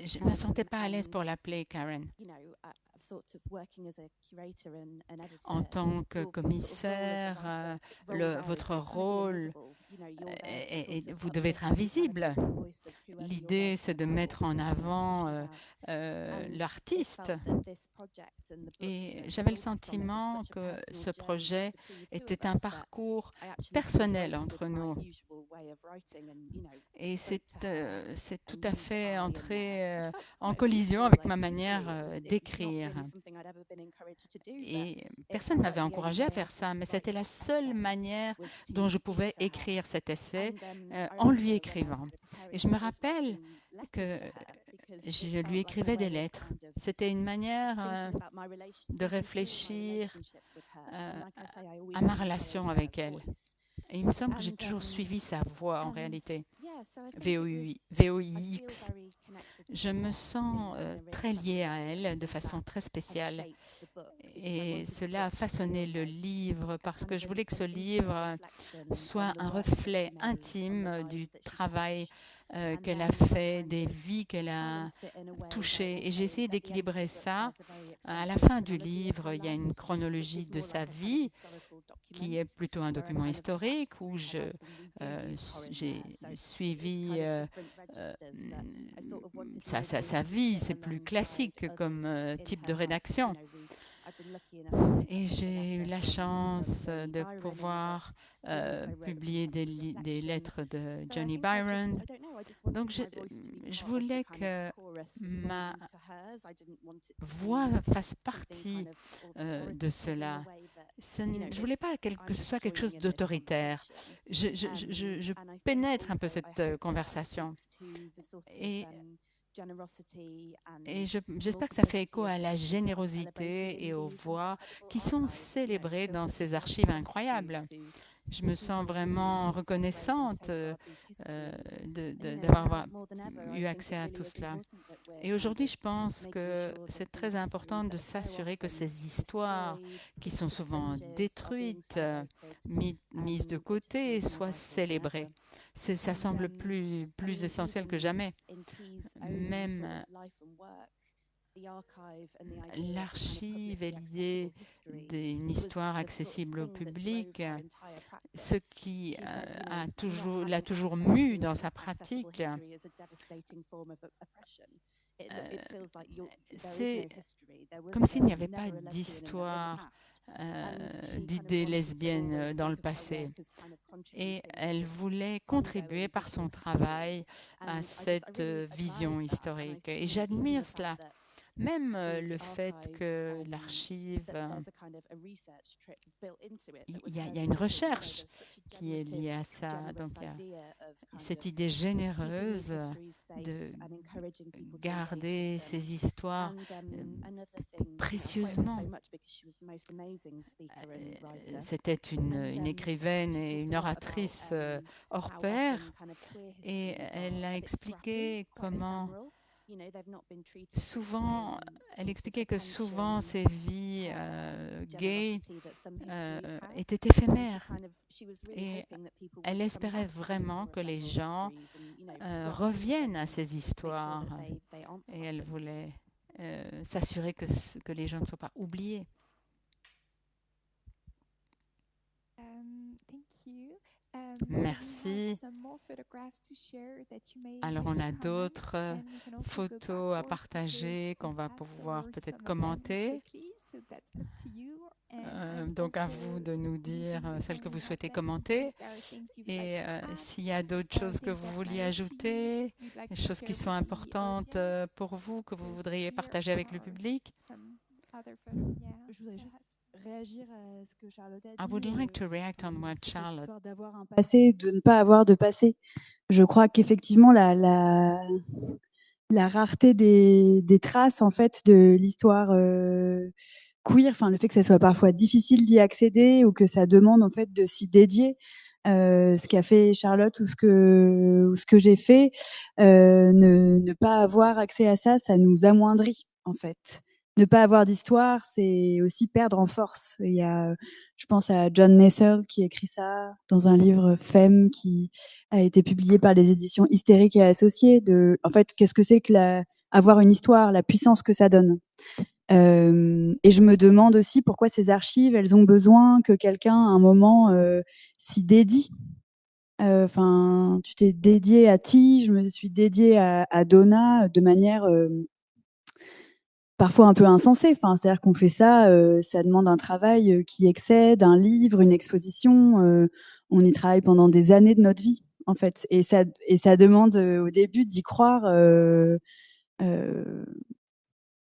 je me sentais pas à l'aise pour l'appeler Karen. En tant que commissaire, votre rôle, vous devez être invisible. L'idée, c'est de mettre en avant l'artiste. Et j'avais le sentiment que ce projet était un parcours personnel entre nous. Et c'est tout à fait entré en collision avec ma manière d'écrire. Et personne ne m'avait encouragé à faire ça, mais c'était la seule manière dont je pouvais écrire cet essai en lui écrivant. Et je me rappelle que je lui écrivais des lettres. C'était une manière de réfléchir à ma relation avec elle. Et il me semble que j'ai toujours suivi sa voix en réalité. VOIX. Je me sens très liée à elle de façon très spéciale. Et cela a façonné le livre parce que je voulais que ce livre soit un reflet intime du travail qu'elle a fait, des vies qu'elle a touchées. Et j'ai essayé d'équilibrer ça. À la fin du livre, il y a une chronologie de sa vie qui est plutôt un document historique où j'ai suivi sa vie. C'est plus classique comme type de rédaction. Et j'ai eu la chance de pouvoir publier des lettres de Johnny Byron. Donc, je voulais que ma voix fasse partie de cela. Je ne voulais pas que ce soit quelque chose d'autoritaire. Je pénètre un peu cette conversation. Et j'espère que ça fait écho à la générosité et aux voix qui sont célébrées dans ces archives incroyables. Je me sens vraiment reconnaissante d'avoir eu accès à tout cela. Et aujourd'hui, je pense que c'est très important de s'assurer que ces histoires qui sont souvent détruites, mises de côté, soient célébrées. Ça semble plus essentiel que jamais. Même l'archive et l'idée d'une histoire accessible au public, ce qui l'a toujours mue dans sa pratique, c'est comme s'il n'y avait pas d'histoire d'idées lesbiennes dans le passé. Et elle voulait contribuer par son travail à cette vision historique. Et j'admire cela. Même le fait que l'archive, il y a une recherche qui est liée à ça. Donc, il y a cette idée généreuse de garder ces histoires précieusement. C'était une écrivaine et une oratrice hors pair, et elle a expliqué comment elle expliquait que souvent ces vies gays étaient éphémères, et elle espérait vraiment que les gens reviennent à ces histoires, et elle voulait s'assurer que les gens ne soient pas oubliés. Merci. Alors, on a d'autres photos à partager qu'on va pouvoir peut-être commenter. Donc, à vous de nous dire celles que vous souhaitez commenter. Et s'il y a d'autres choses que vous vouliez ajouter, des choses qui sont importantes pour vous, que vous voudriez partager avec le public. Je voudrais juste réagir à ce que Charlotte a dit. I would like to react on what Cette Charlotte. histoire d'avoir un passé, de ne pas avoir de passé. Je crois qu'effectivement, la rareté des traces, en fait, de l'histoire queer, enfin, le fait que ça soit parfois difficile d'y accéder ou que ça demande, en fait, de s'y dédier, ce qu'a fait Charlotte ou ce que j'ai fait, ne pas avoir accès à ça, ça nous amoindrit, en fait. Ne pas avoir d'histoire, c'est aussi perdre en force. Il y a, je pense à John Nessel qui écrit ça dans un livre Femme qui a été publié par les éditions Hystériques et Associés. En fait, qu'est-ce que c'est que avoir une histoire, la puissance que ça donne. Et je me demande aussi pourquoi ces archives, elles ont besoin que quelqu'un, à un moment, s'y dédie. Enfin, tu t'es dédié à Ti, je me suis dédiée à Donna de manière parfois un peu insensée. Enfin, c'est-à-dire qu'on fait ça, ça demande un travail qui excède un livre, une exposition. On y travaille pendant des années de notre vie, en fait. Et ça demande au début d'y croire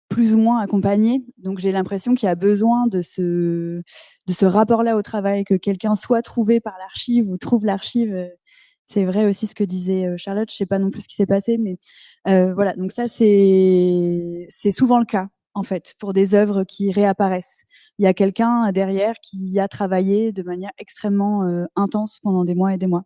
plus ou moins accompagné. Donc j'ai l'impression qu'il y a besoin de ce rapport-là au travail, que quelqu'un soit trouvé par l'archive ou trouve l'archive. C'est vrai aussi ce que disait Charlotte. Je sais pas non plus ce qui s'est passé, mais voilà. Donc ça c'est souvent le cas en fait pour des œuvres qui réapparaissent. Il y a quelqu'un derrière qui a travaillé de manière extrêmement intense pendant des mois et des mois.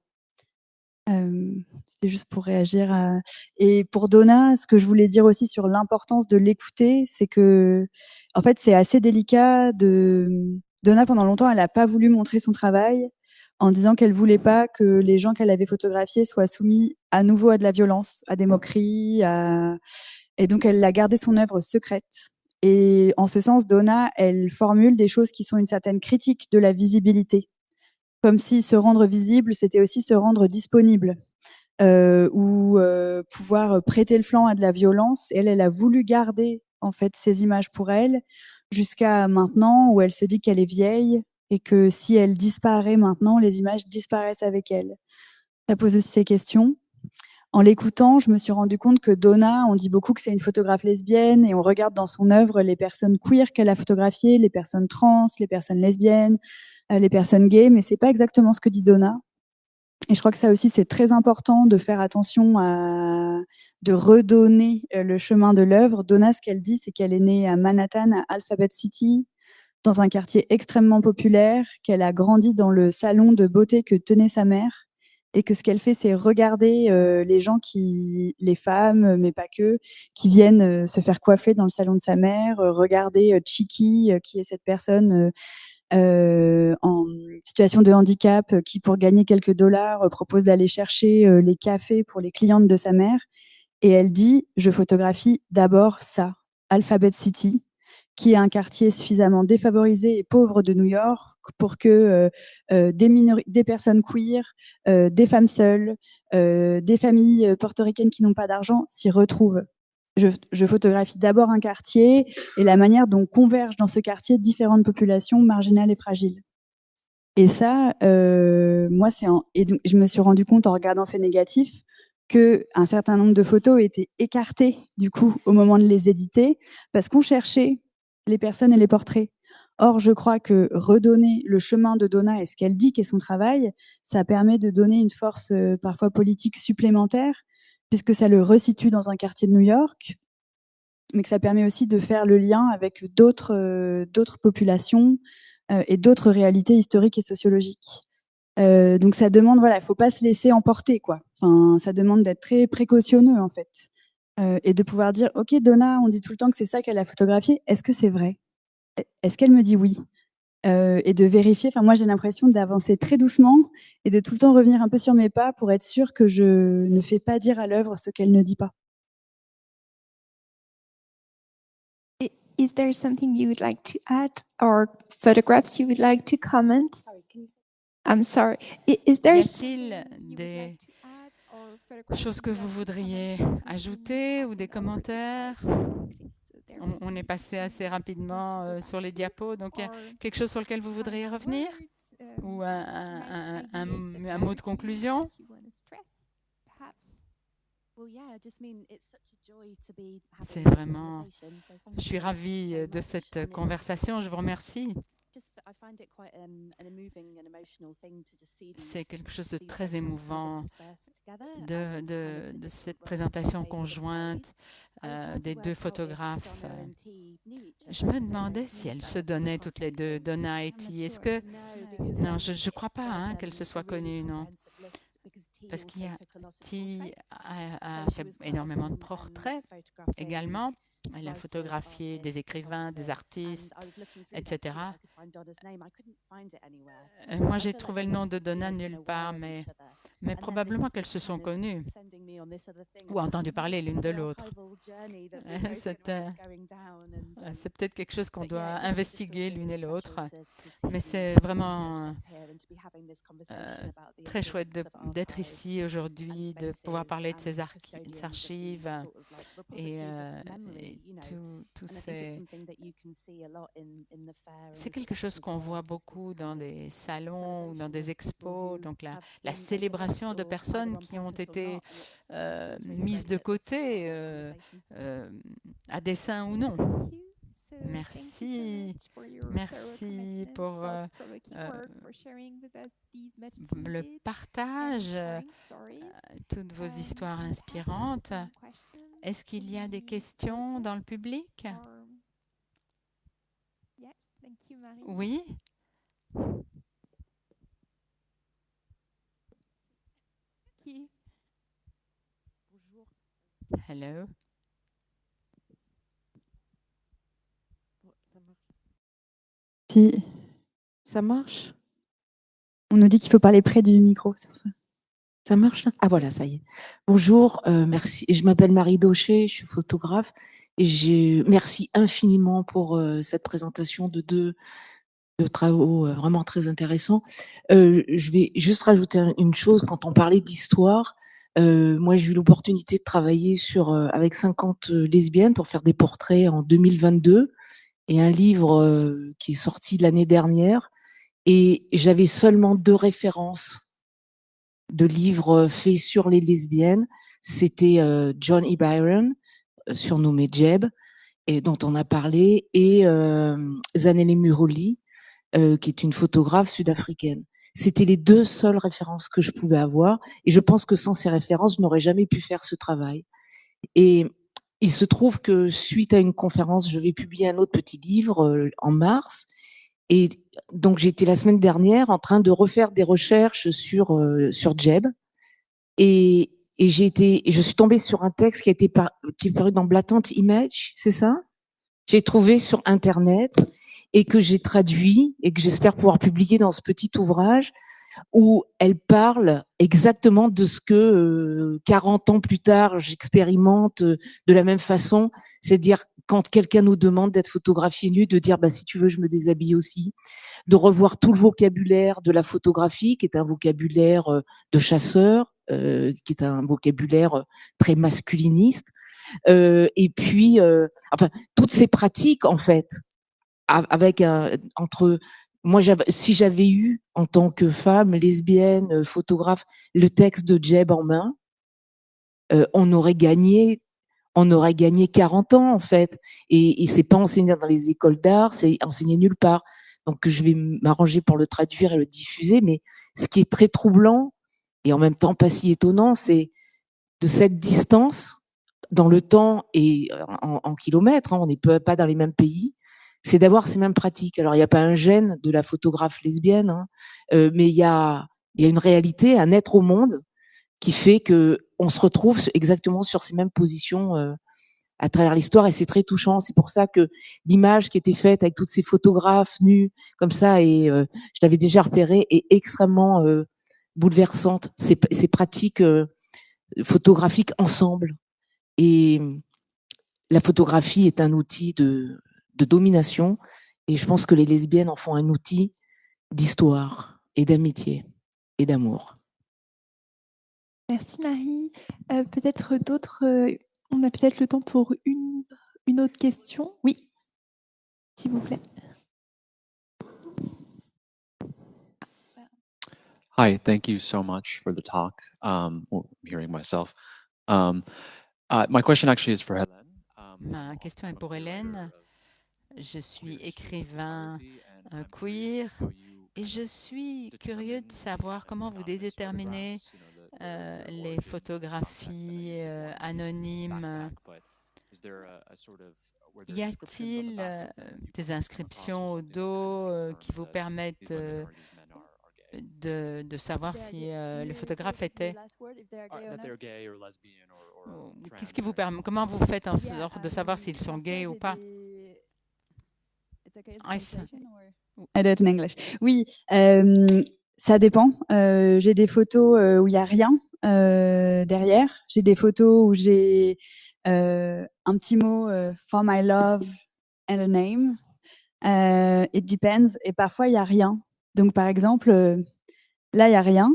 C'était juste pour réagir à... Et pour Donna, ce que je voulais dire aussi sur l'importance de l'écouter, c'est que, en fait, c'est assez délicat Donna, pendant longtemps, elle n'a pas voulu montrer son travail en disant qu'elle voulait pas que les gens qu'elle avait photographiés soient soumis à nouveau à de la violence, à des moqueries, et donc elle a gardé son œuvre secrète. Et en ce sens, Donna, elle formule des choses qui sont une certaine critique de la visibilité. Comme si se rendre visible, c'était aussi se rendre disponible. Ou pouvoir prêter le flanc à de la violence. Et elle a voulu garder en fait ces images pour elle jusqu'à maintenant où elle se dit qu'elle est vieille et que si elle disparaît maintenant, les images disparaissent avec elle. Ça pose aussi ces questions. En l'écoutant, je me suis rendu compte que Donna, on dit beaucoup que c'est une photographe lesbienne et on regarde dans son œuvre les personnes queer qu'elle a photographiées, les personnes trans, les personnes lesbiennes, les personnes gays, mais c'est pas exactement ce que dit Donna. Et je crois que ça aussi, c'est très important de faire attention de redonner le chemin de l'œuvre. Donna, ce qu'elle dit, c'est qu'elle est née à Manhattan, à Alphabet City, dans un quartier extrêmement populaire, qu'elle a grandi dans le salon de beauté que tenait sa mère, et que ce qu'elle fait, c'est regarder les gens les femmes, mais pas que, qui viennent se faire coiffer dans le salon de sa mère, regarder Chiki, qui est cette personne en situation de handicap qui, pour gagner quelques dollars, propose d'aller chercher les cafés pour les clientes de sa mère. Et elle dit, je photographie d'abord ça, Alphabet City, qui est un quartier suffisamment défavorisé et pauvre de New York pour que des personnes queer, des femmes seules, des familles portoricaines qui n'ont pas d'argent s'y retrouvent. Je photographie d'abord un quartier et la manière dont convergent dans ce quartier différentes populations marginales et fragiles. Et ça, moi, et donc, je me suis rendu compte en regardant ces négatifs que un certain nombre de photos étaient écartées du coup au moment de les éditer parce qu'on cherchait les personnes et les portraits. Or, je crois que redonner le chemin de Donna et ce qu'elle dit qu'est son travail, ça permet de donner une force parfois politique supplémentaire puisque ça le resitue dans un quartier de New York, mais que ça permet aussi de faire le lien avec d'autres populations et d'autres réalités historiques et sociologiques. Donc ça demande, voilà, il faut pas se laisser emporter, quoi. Enfin, ça demande d'être très précautionneux, en fait, et de pouvoir dire, ok, Donna, on dit tout le temps que c'est ça qu'elle a photographié. Est-ce que c'est vrai? Est-ce qu'elle me dit oui? Et de vérifier. Enfin, moi, j'ai l'impression d'avancer très doucement et de tout le temps revenir un peu sur mes pas pour être sûre que je ne fais pas dire à l'œuvre ce qu'elle ne dit pas. Is there something you would like to add or photographs you would like to comment? I'm sorry. Is Y there a-t-il des choses que vous voudriez ajouter ou des commentaires? On est passé assez rapidement sur les diapos, donc il y a quelque chose sur lequel vous voudriez revenir ou un mot de conclusion? C'est vraiment, je suis ravie de cette conversation, je vous remercie. C'est quelque chose de très émouvant de cette présentation conjointe des deux photographes. Je me demandais si elles se donnaient toutes les deux, Donna et T. Est-ce que... Non, je ne crois pas qu'elles se soient connues, non. Parce qu'il y a T a fait énormément de portraits également. Elle a photographié des écrivains, des artistes, etc. Moi, j'ai trouvé le nom de Donna nulle part, mais probablement qu'elles se sont connues ou entendu parler l'une de l'autre. C'est peut-être quelque chose qu'on doit investiguer l'une et l'autre, mais c'est vraiment très chouette d'être ici aujourd'hui, de pouvoir parler de ces archives et tout ces... C'est quelque chose qu'on voit beaucoup dans des salons ou dans des expos, donc la célébration de personnes qui ont été mises de côté, à dessein ou non. Merci. Merci pour le partage, toutes vos histoires inspirantes. Est-ce qu'il y a des questions dans le public? Oui. Hello. Si Ça marche? on nous dit qu'il faut parler près du micro, c'est pour ça. Ça marche là? Ah voilà, ça y est. Bonjour, merci. Je m'appelle Marie Daucher, je suis photographe et merci infiniment pour cette présentation de travaux vraiment très intéressants. Je vais juste rajouter une chose. Quand on parlait d'histoire, moi j'ai eu l'opportunité de travailler avec 50 lesbiennes pour faire des portraits en 2022 et un livre qui est sorti l'année dernière. Et j'avais seulement 2 références de livres faits sur les lesbiennes. C'était John E. Byron, surnommé Jeb, et dont on a parlé, et Zanele Muroli, qui est une photographe sud-africaine. C'était les 2 seules références que je pouvais avoir, et je pense que sans ces références, je n'aurais jamais pu faire ce travail. Et il se trouve que suite à une conférence, je vais publier un autre petit livre en mars. Et donc, j'étais la semaine dernière en train de refaire des recherches sur Jeb. Et je suis tombée sur un texte qui est paru dans Blatant Image, c'est ça? J'ai trouvé sur Internet et que j'ai traduit et que j'espère pouvoir publier dans ce petit ouvrage où elle parle exactement de ce que 40 ans plus tard, j'expérimente de la même façon, c'est-à-dire quand quelqu'un nous demande d'être photographié nu, de dire si tu veux, je me déshabille aussi, de revoir tout le vocabulaire de la photographie, qui est un vocabulaire de chasseur, qui est un vocabulaire très masculiniste, et puis enfin toutes ces pratiques en fait, avec entre moi, si j'avais eu, en tant que femme lesbienne, photographe, le texte de Jeb en main, on aurait gagné 40 ans, en fait. Et c'est pas enseigné dans les écoles d'art, c'est enseigné nulle part. Donc, je vais m'arranger pour le traduire et le diffuser. Mais ce qui est très troublant, et en même temps pas si étonnant, c'est de cette distance dans le temps et en kilomètres, on n'est pas dans les mêmes pays, c'est d'avoir ces mêmes pratiques. Alors, il n'y a pas un gène de la photographe lesbienne, mais il y a une réalité, un être au monde qui fait qu'on se retrouve exactement sur ces mêmes positions à travers l'histoire, et c'est très touchant. C'est pour ça que l'image qui était faite avec toutes ces photographes nus comme ça, et je l'avais déjà repérée, est extrêmement bouleversante. Ces pratiques photographiques ensemble. Et la photographie est un outil de domination, et je pense que les lesbiennes en font un outil d'histoire. et d'amitié et d'amour. Merci Marie. Peut-être d'autres. On a peut-être le temps pour une autre question. Oui, s'il vous plaît. Hi, thank you so much for the talk. I'm hearing myself. My question actually is for Hélène. Ma question est pour Hélène. Je suis écrivain queer et je suis curieux de savoir comment vous déterminez les photographies anonymes. Y a-t-il des inscriptions au dos qui vous permettent de savoir si le photographe était... Qu'est-ce qui vous permet, comment vous faites en sorte de savoir s'ils sont gays ou pas? I do it in English. Oui, ça dépend. J'ai des photos où il n'y a rien derrière. J'ai des photos où j'ai un petit mot for my love and a name. It depends. Et parfois, il n'y a rien. Donc, par exemple, là, il n'y a rien.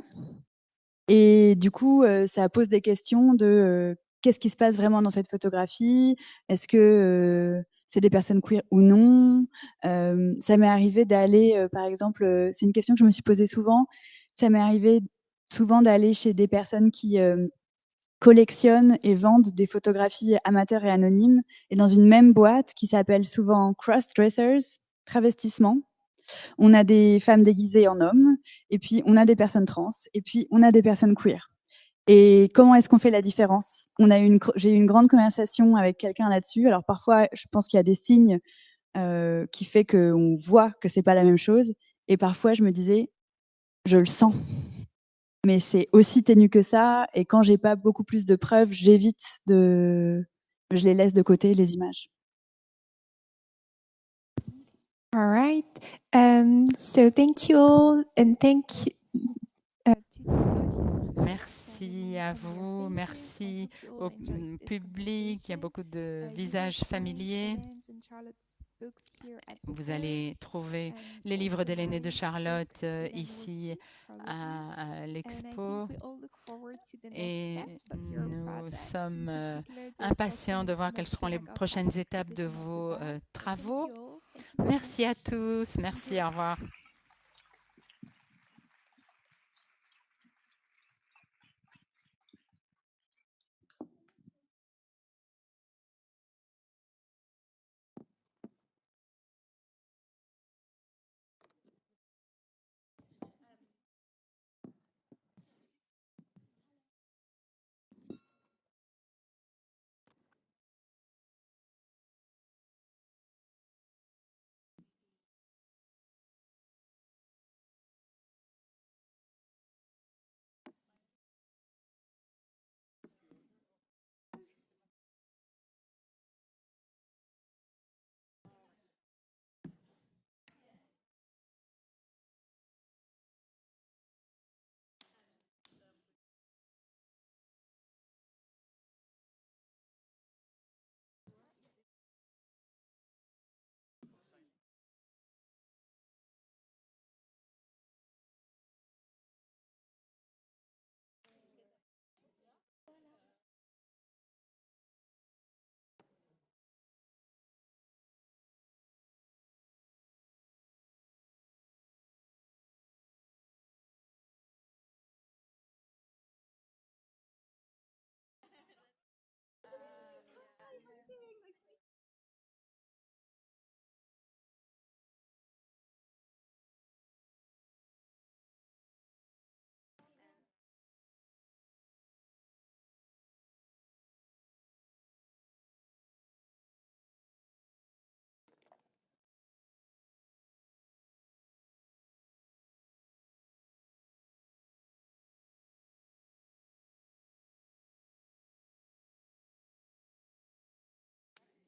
Et du coup, ça pose des questions de qu'est-ce qui se passe vraiment dans cette photographie? Est-ce que c'est des personnes queer ou non? Ça m'est arrivé d'aller, par exemple, c'est une question que je me suis posée souvent, ça m'est arrivé souvent d'aller chez des personnes qui collectionnent et vendent des photographies amateurs et anonymes, et dans une même boîte qui s'appelle souvent cross-dressers, travestissement. On a des femmes déguisées en hommes, et puis on a des personnes trans, et puis on a des personnes queer. Et comment est-ce qu'on fait la différence? J'ai eu une grande conversation avec quelqu'un là-dessus. Alors parfois, je pense qu'il y a des signes qui fait qu'on voit que c'est pas la même chose. Et parfois, je me disais, je le sens. Mais c'est aussi ténu que ça. Et quand j'ai pas beaucoup plus de preuves, je les laisse de côté, les images. All right. So thank you all and thank you. Merci à vous, merci au public. Il y a beaucoup de visages familiers. Vous allez trouver les livres d'Hélène et de Charlotte ici à l'expo. Et nous sommes impatients de voir quelles seront les prochaines étapes de vos travaux. Merci à tous. Merci, au revoir.